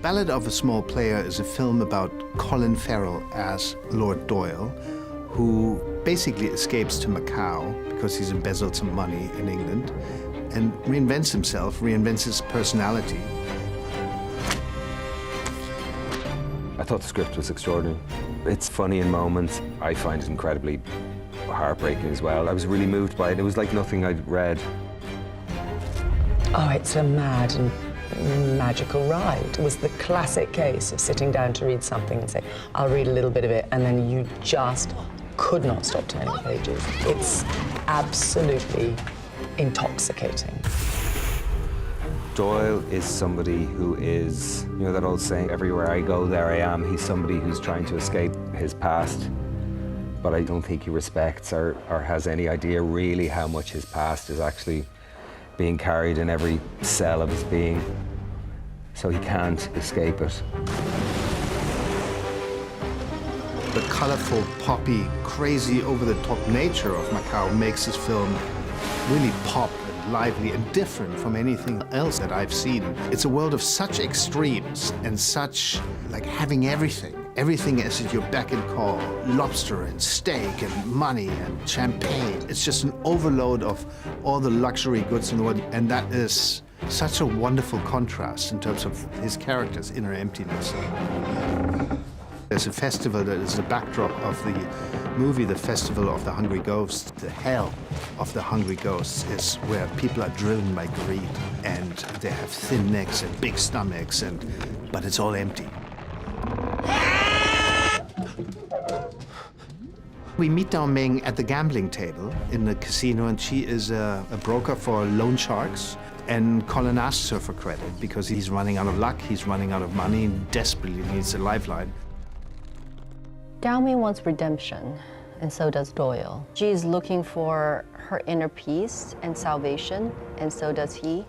Ballad of a Small Player is a film about Colin Farrell as Lord Doyle, who basically escapes to Macau because he's embezzled some money in England and reinvents himself, reinvents his personality. I thought the script was extraordinary. It's funny in moments. I find it incredibly heartbreaking as well. I was really moved by it. It was like nothing I'd read. Oh, it's a mad and magical ride. It was the classic case of sitting down to read something and say, I'll read a little bit of it, and then you just could not stop turning pages. It's absolutely intoxicating. Doyle is somebody who is, you know that old saying, everywhere I go, there I am. He's somebody who's trying to escape his past, but I don't think he respects or has any idea really how much his past is actually being carried in every cell of his being, so he can't escape it. The colorful, poppy, crazy, over-the-top nature of Macau makes this film really pop and lively and different from anything else that I've seen. It's a world of such extremes and such, like, having everything. Everything is at your beck and call. Lobster and steak and money and champagne. It's just an overload of all the luxury goods in the world. And that is such a wonderful contrast in terms of his character's inner emptiness. There's a festival that is the backdrop of the movie, the Festival of the Hungry Ghosts. The hell of the Hungry Ghosts is where people are driven by greed, and they have thin necks and big stomachs, but it's all empty. We meet Dao Ming at the gambling table in the casino, and she is a broker for loan sharks. And Colin asks her for credit because he's running out of luck, he's running out of money, and desperately needs a lifeline. Dao Ming wants redemption, and so does Doyle. She's looking for her inner peace and salvation, and so does he.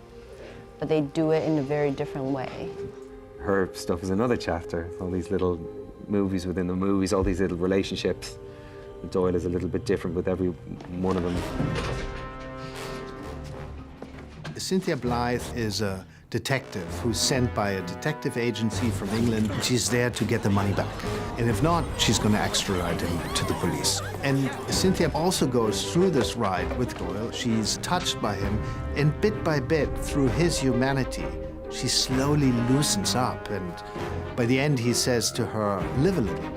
But they do it in a very different way. Her stuff is another chapter, all these little movies within the movies, all these little relationships. Doyle is a little bit different with every one of them. Cynthia Blythe is a detective who's sent by a detective agency from England. She's there to get the money back. And if not, she's going to extradite him to the police. And Cynthia also goes through this ride with Doyle. She's touched by him, and bit by bit, through his humanity, she slowly loosens up. And by the end, he says to her, live a little.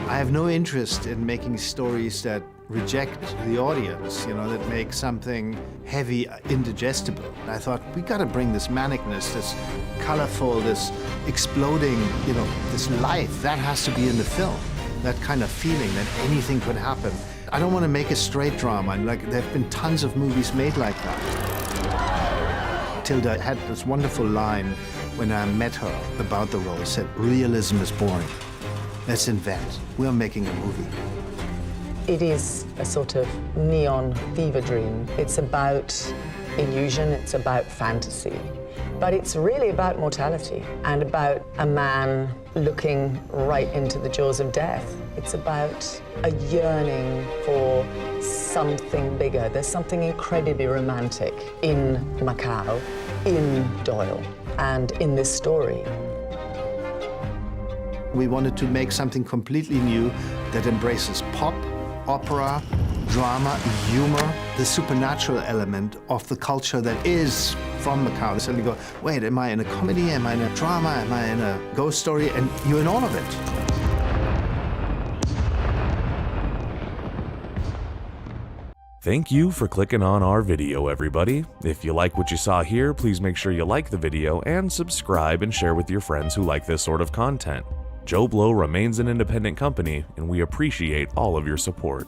I have no interest in making stories that reject the audience, you know, that make something heavy indigestible. And I thought, we gotta bring this manicness, this colorful, this exploding, you know, this life, that has to be in the film. That kind of feeling that anything could happen. I don't want to make a straight drama, and like, there have been tons of movies made like that. Tilda had this wonderful line when I met her about the role. She said, realism is boring. Let's invent. We're making a movie. It is a sort of neon fever dream. It's about illusion, it's about fantasy, but it's really about mortality and about a man looking right into the jaws of death. It's about a yearning for something bigger. There's something incredibly romantic in Macau, in Doyle, and in this story. We wanted to make something completely new that embraces pop, opera, drama, humor, the supernatural element of the culture that is from Macau. They suddenly go, wait, am I in a comedy? Am I in a drama? Am I in a ghost story? And you're in all of it. Thank you for clicking on our video, everybody. If you like what you saw here, please make sure you like the video and subscribe and share with your friends who like this sort of content. Joblo remains an independent company, and we appreciate all of your support.